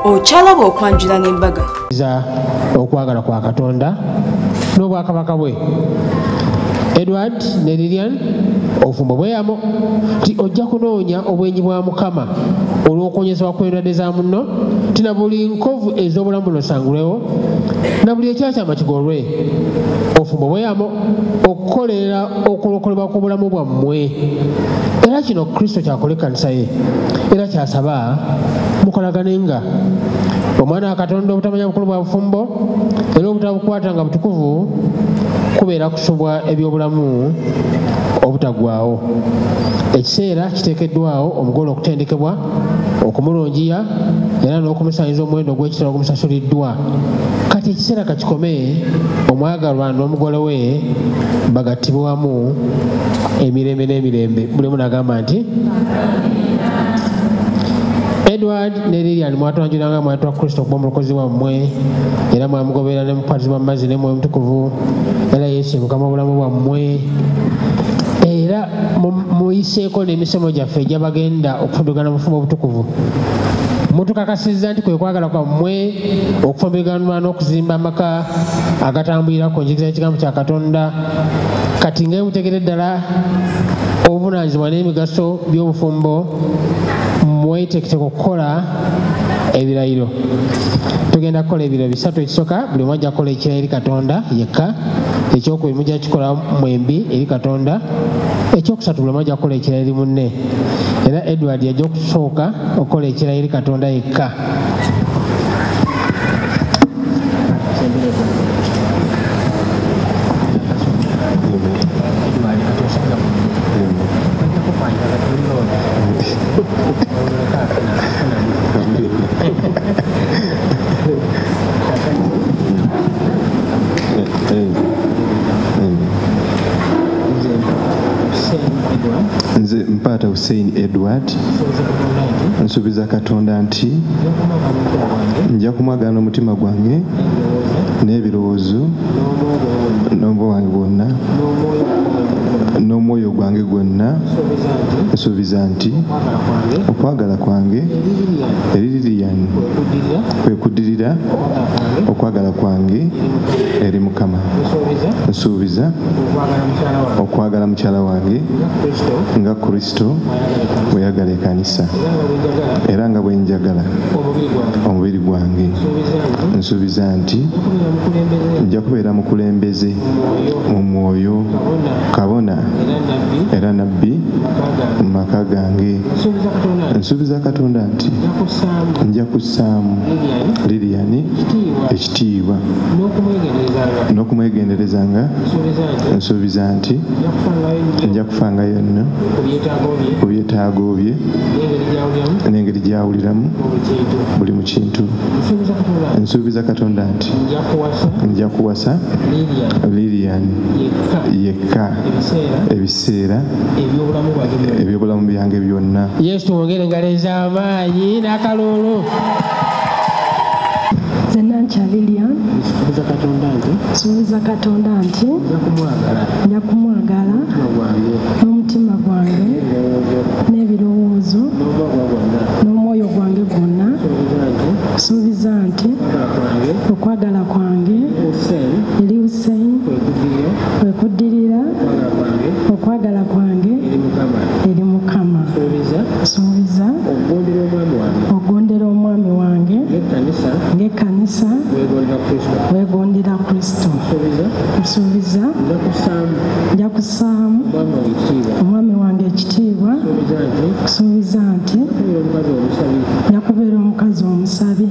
Ochalaba okwanjula n'embaga. Okwagala kwa Katonda n'obwakabaka bwe. Edward ne Lilian ofumbo bweyamo ti ojja kunoonya obwenyi bwa Mukama olw'okuonyesebwa kw'endwadde za munno ti na buli nkovu ez'obulamu buno sangulewo na buli ekyakyama kigolwe. Ofumbo bweyamo okukolera okulokolebwa kw'obulamu bwammwe. Era kino Kristo kyakole ekkanisa ye era kyasaba mukolaganenga. Omwana wa Katonda obutamanya bukulu bwa bufumbo era obutabukwata nga butukuvu kubeera kusubwa ebyobulamu obutagwawo. Ekiseera kiteekeddwawo omugole okutendekebwa okumulungiya era n'okumusanyiza omuwendo gw'ekitala ogumusasuliddwa. Kati ekiseera kakikome omwagalwa n'omugole we bagattibwe wamu emirembe n'emirembe. Buli omu n'agamba nti Edward ne Lilian mwatwanjulanga mwatwa Kristo okuba omulokozi wammwe era mwamugoberera ne mukwatibwa mu mazzi ne Mwoyo Mutukuvu era Yesu ye Mukama obulamu bwammwe era muyiseeko n'emisomo gyaffe egyabagenda okufundugana mu bufumo obutukuvu. Mutukakasizza nti kwe kwagala kwammwe okufumbiriganwa n'okuzimba amaka agatambulira ku njigiriza y'ekigambo kya Katonda. Kati nga mutegere ddala obuvunaanyizibwa n'emigaso by'obufumbo mwetekiteka okukola ebirayiro. Tugenda kukola ebirayiro bisatu. Ekisooka buli omu ajja kukola ekirayiro eri Katonda yekka. Ekyokubiri mujja kikola mwembi eri Katonda. Ekyokusatu buli omu ajja kukola ekirayiro eri munne. Era Edward yajja okusooka okukola ekirayiro eri Katonda yekka. Nze Mpaata Hussein Edward nsuubiza Katonda nti nja kumwagala omutima gwange n'ebirowoozo n'obwongo bwange bwonna n'omwoyo gwange gwonna. Nsuubiza nti okwagala kwange eri Lilian kwe kuddirira okwagala kwange eri Mukama. Nsuubiza okwagala mukyala wange nga Kristo bwe yagala ekkanisa era nga bwe njagala omubiri gwange. Nsuubiza nti nja kubeera mukulembeze mu mwoyo, kabona era nabbi mu maka gange. Nsuubiza Katonda nti nja kussaamu Lilian ekitiibwa n'okumwegenderezanga. Nsuubiza nti nja kufanga yonna ku byetaago bye n'engeri gy'awuliramu buli mu kintu. Nsuubiza Katonda nti nja kuwasa Lilian yekka ebiseera ebyobulamu byange byonna. Yesu tuwongere engalo ez'amaanyi n'akalulu. Zenancha Lilian nsuubiza Katonda nti nja kumwagala n'omutima gwange n'ebirowoozo n'omwoyo gwange gwonna. Nsuubiza nti okwagala kwange eri Hussein kwe kuddirira okwagala kwange eri Mukama. Nsuubiza okugondera omwami wange ng'ekkanisa weegondera Kristo. Nsuubiza nja kussaamu omwami wange ekitiibwa. Nsuubiza nti nja kubeera omukazi omusabi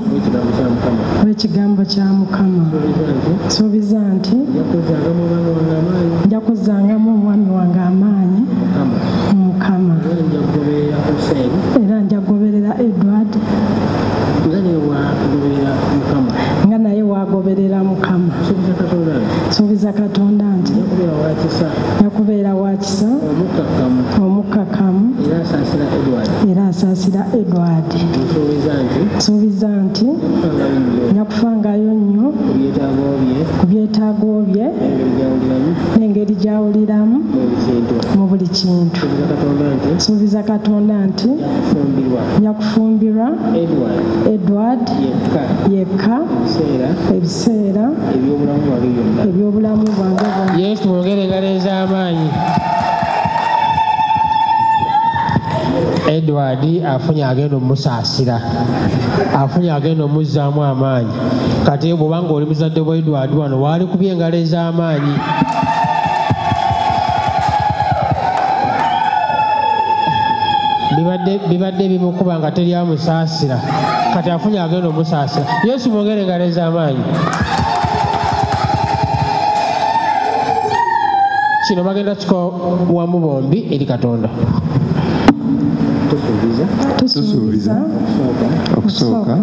w'ekigambo kya Mukama. Nsuubiza nti nja kuzzangamu omwami wange amaanyi mu Mukama era nja kugoberera Edward nga naye waagoberera Mukama. Nsuubiza Katonda nti nja kubeera wa kisa omukkakkamu era asaasira Edward. Nsuubiza nti nja kufangayo nnyo ku byetaago bye n'engeri gy'awuliramu mu buli kintu. Nsuubiza Katonda nti nja kufumbirwa Edward yekka ebiseera ebyobulamu bwange bwonna. Yesu mwongere engalo ez'amaanyi. Edward afunye agenda omusaasira, afunye agenda omuzzaamu amaanyi. Kati bw'obanga oli muzadde bwa Edward wano waali kubye engalo ez'amaanyi. Bibadde bimukuba nga teri amusaasira, kati afunye agenda omusaasira. Yesu mwongere engalo ez'amaanyi. Kino bagenda kikowamu bombi eri Katonda. Tusuubiza okusooka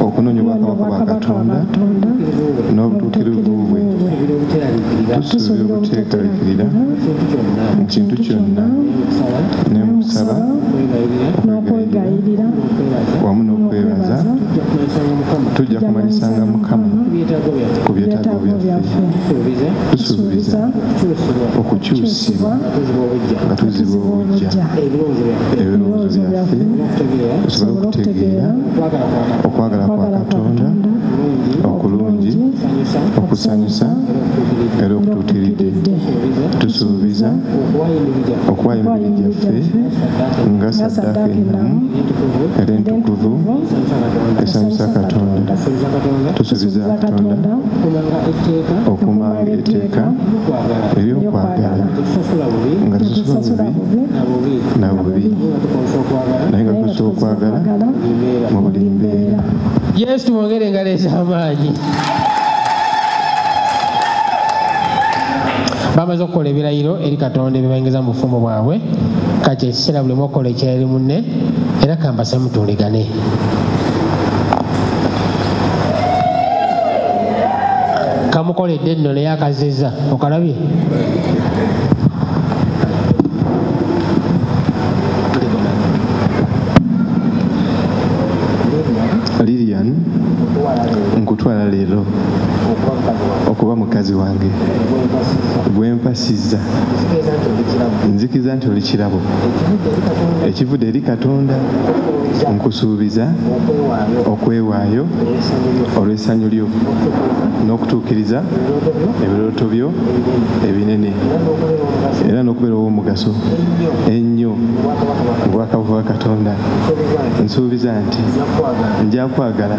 okunoonya obwakabaka bwa Katonda n'obutuukirivu bwe. Tusuubira obuteekalekirira mu kintu kyonna ne mu kusaba n'okwegayirira wamu n'okwebaza tujja kumanyisanga Mukama ku byetaago byaffe. Tusuubiza okukyusibwa nga tuziba obujja ebirowoozo byaffe tusobole okutegeera okwagala kwa Katonda okulungi okusanyusa era okutuukiridde. Tusuubiza okuwaayo emibiri gyaffe nga ssaddaaka ennamu era entukuvu esanyusa Katonda. Tusuubiza Katonda okumanga etteeka ery'okwagala nga tusasula bubi na bubi naye nga tusobola okwagala mu buli mbeera. Yesu mwongere engalo ez'amaanyi. Bamaze okukola ebirayiro eri Katonda ebibayingiza mu bufumbo bwabwe. Kati ekiseera buli omu okukola ekyali munne era kambase mutuuligane. Kamukoledde nno naye akazizza okalabye. Lilian nkutwala leero okuba mukazi wange gwempasizza. Nzikiriza nti oli kirabo ekivudde eri Katonda. Nkusuubiza okwewaayo olw'essanyu lyo n'okutuukiriza ebirooto byo ebinene era n'okubeera ow'omugaso ennyo mu bwakabaka bwa Katonda. Nsuubiza nti nja kwagala,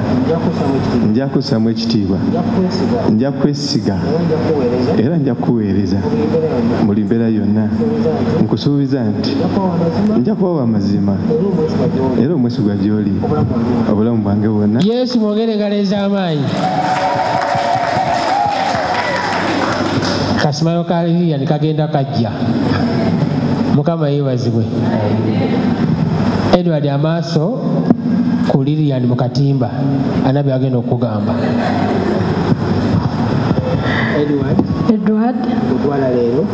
nja kussamu ekitiibwa, nja kwesiga era nja kuweereza buli mbeera yonna. Nkusuubiza nti nja kuba w'amazima era omwesigwa gy'oli obulamu bwange bwonna. Yesu mwongere engalo ez'amaanyi. Kasimalo ka Lilian kagenda kajja. Mukama yeebazibwe. Edward amaaso ku Lilian mu katimba ana byagenda okugamba. Edward kutwala leero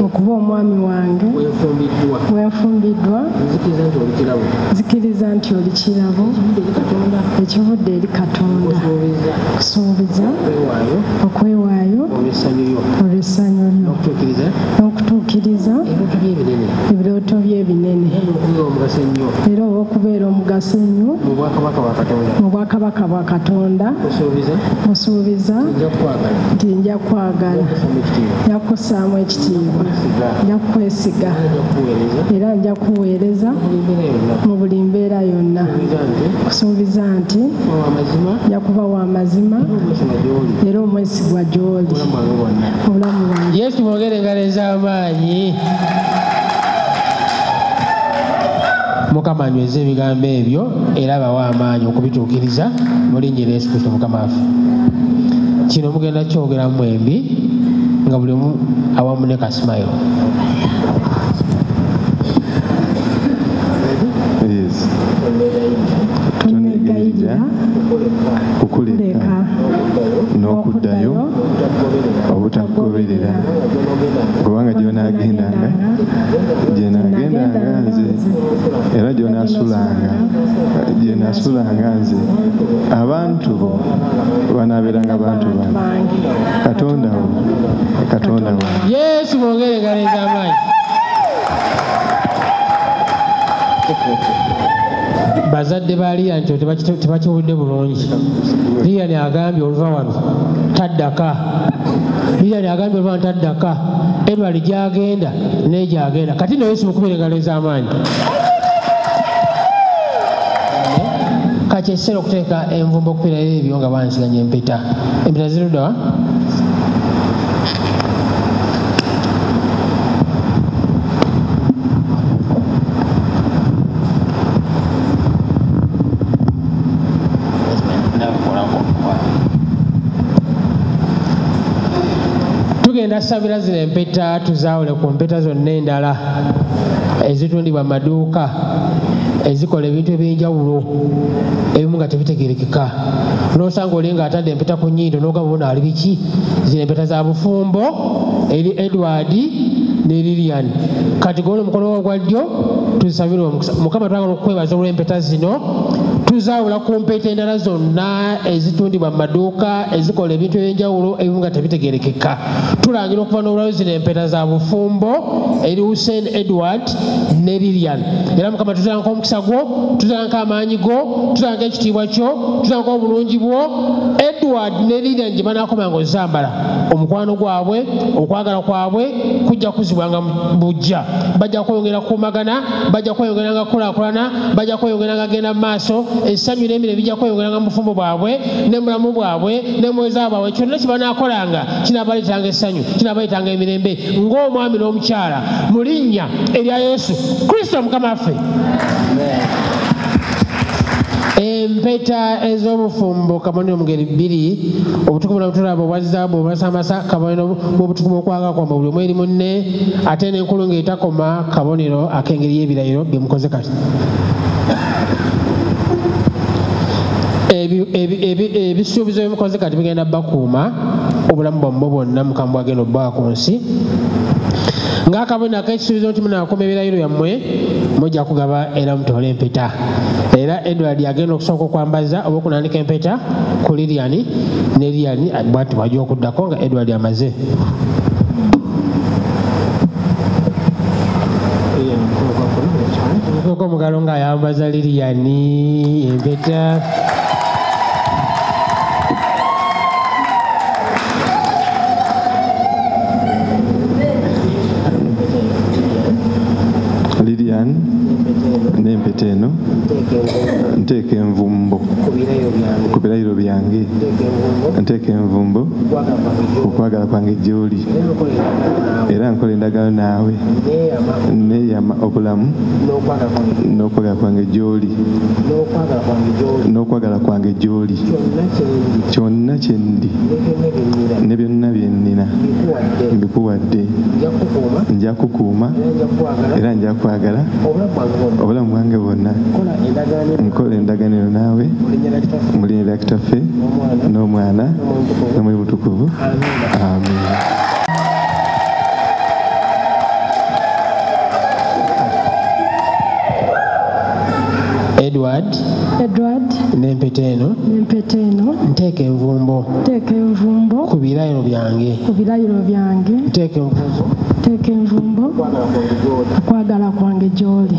okuba omwami wange wenfumbiddwa. Nzikiriza nti oli kirabo ekivudde eri Katonda. Kusuubiza okwewaayo olw'essanyu lyo n'okutuukiriza ebirooto bye ebinene era olw'okubeera omugaso ennyo mu bwakabaka bwa Katonda. Musuubiza nti nja kwagala, nja kussaamu ekitiibwa, nja kwesiga era nja kuweereza mu buli mbeera yonna. Kusuubiza nti nja kuba w'amazima era omwesigwa gy'oli obulamu bwange. Yesu mwongere engalo ez'amaanyi. Mukama anyweze ebigambo ebyo era abawe amaanyi okubituukiriza mu linnya lya Yesu Kristo Mukama waffe. Kino mugenda kyogera mwembi nga buli omu awamu ne Kasimayo. Tonegayirira kukuleka n'okuddayo obutakugoberera kubanga gy'onaagendanga nze era gy'onaasulanga nze. Abantu bo banaabeeranga bantu bange. Katonda wo Katonda wange. Yesu mwongere engalo ez'amaanyi. bazadde ba Lilian nti tebakiwulidde bulungi. Lilian agambye oluva wano taddaka. Lilian agambye oluva wano taddaka. Edward gyagenda n'egyagenda. Kati naye simukubira engalo ez'amaanyi. Kati ekiseera okuteeka envumbo okupirayo ebyo nga bansiganya empeta. Empeta zirudda wa? Tugenda sabira zino empeta tuzaawule ku mpeta zonna endala ezitundibwa mu maduuka ezikola ebintu ebyenjawulo ebimu nga tebitegerekeka. N'osanga oli nga atadde empeta ku nnyindo n'ogamba bona ali biki. Zino empeta za bufumbo eri Edward ne Lilian. Kati gona omukono gwa ddyo tuzisabira omukisa. Mukama twagala okwebaza olw'empeta zino. Tuzaawula ku mpeta endala zonna ezitundibwa mu maduuka ezikola ebintu ebyenjawulo ebimu nga tebitegerekeka. Tulangira okuva n'obulayo zino empeta za bufumbo eri Hussein Edward ne Lilian. Era Mukama tutanka omukisa gwo, tutanka amaanyi go, tutanka ekitiibwa kyo, tutanka obulungi bwo. Edward ne Lilian gye banaakomanga ozambala omukwano gwabwe, okwagala kwabwe kujja kuzibwanga bujja. Bajja kweyongera kukumagana, bajja kweyongera nga kulaakulana, bajja kweyongera nga genda mu maaso. Essanyu n'emire bijja kweyongera mu bufumbo bwabwe ne mulamu bwabwe ne mweza bwabwe. Kyonna kye banaakolanga kinaabaleetanga essanyu, kinaabaleetanga emirembe ng'omwami n'omukyala mu linnya erya Yesu Kristo Mukama waffe. Empeta ez'obufumbo kabonero mu ngeri bbiri, obutukumu n'obutulaba obwa zaabu obwasamasa kabonero bw'obutukumu okwagala kwamba buli omu eri munne, ate n'enkulu ng'etakoma kabonero ak'engeri y'ebirayiro bye mukoze kati. Ebisuubizo byemukoze kati bigenda bakuuma obulamu bwammwe bwonna Mukama bwagenda obbawa ku nsi. Ng'akabonero ak'ekisuubizo nti munaakuma ebirayiro byammwe mujja kugaba era mutoole empeta. Era Edward agenda okusooka okwambaza oba okunandika empeta ku Lilian ne Lilian bw'ati bw'ajja okuddako nga Edward amaze. Nkoko omugalo ng'ayambaza Lilian empeta. Lilian n'empeta eno nteeka envumbo ku birayiro byange, nteeka envumbo okwagala kwange gy'oli, era nkola endagaano naawe neeyama obulamu n'okwagala kwange gy'oli, n'okwagala kwange gy'oli. Kyonna kye ndi ne byonna bye nnina mbikuwadde. Nja kukuuma era nja kwagala obulamu bwange bwonna. Nkola endagaano naawe mu linnya lya Kitaffe n'Omwana n'Omwoyo Mutukuvu. Amen. Edward n'empeta eno nteeka envumbo ku birayiro byange. Nteeka envumbo okwagala kwange gy'oli,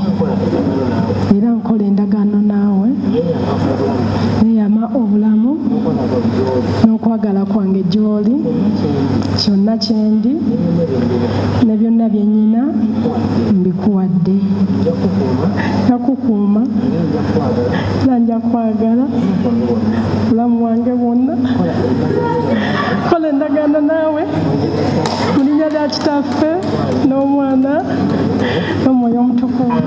era nkola endagaano naawe neeyama obulamu n'okwagala kwange gy'oli. Kyonna kye ndi ne byonna bye nnyina mbikuwadde. Nakukuuma era nja kwagala obulamu bwange bwonna. Kola endagaano naawe mu linnya lya Kitaffe n'Omwana n'Omwoyo Omutukuvu.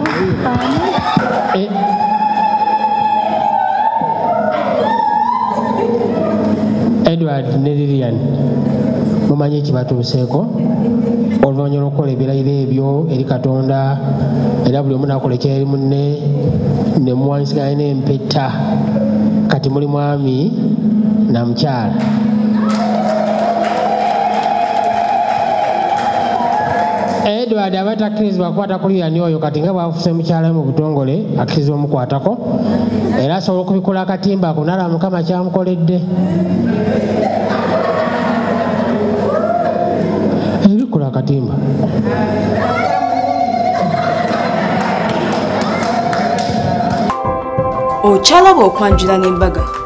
Edward ne Lilian mumanyi ekibatuuseeko oluvannyuma lw'okukola ebirayiro ebyo eri Katonda, era buli omu n'akola ekyeri munne ne muwanyisiganya n'empeta. Kati muli mwami na mukyala. Edward aba takkirizibwa kukwata ku Lilian oyo, kati nga bwafuse mukyala we mu butongole akkirizibwa omukwatako, era asobola okubikola akatimba ako nalaba Mukama kyamukoledde. Ebikola akatimba. okyalaba okwanjula n'embaga.